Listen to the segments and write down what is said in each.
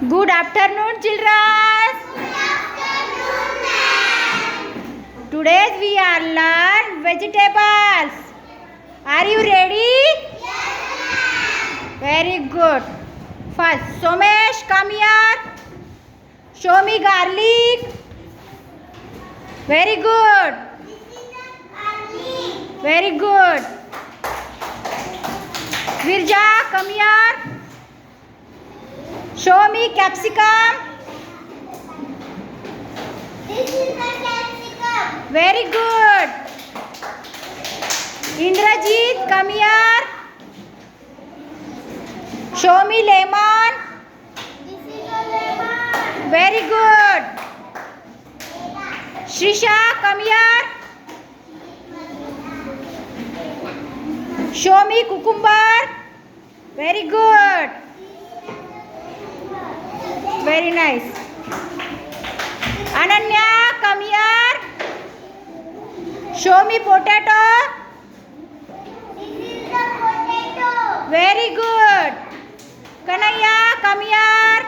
Good afternoon, children. Today we are learn vegetables. Are you ready? Very good. First, Somesh, come here. Show me garlic. Very good. Very good. Virja, come here. Show me capsicum. This is the capsicum. Very good. Indrajit, come here. Show me lemon. This is the lemon. Very good. Shrisha, come here. Show me cucumber. Very good. Very nice. Ananya, come here. Show me potato. This is the potato. Very good. Kanaya, come here.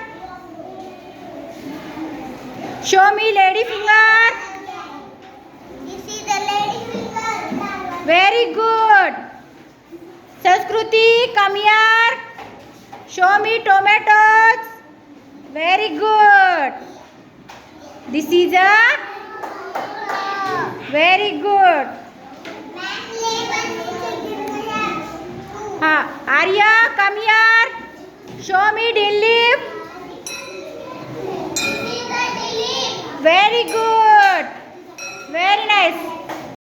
Show me lady finger. This is the lady finger. Very good. Sanskruti, come here. Show me tomatoes. Very good. This is a very good. Arya, come here. Show me dill leaf. This is the leaf. Very good. Very nice.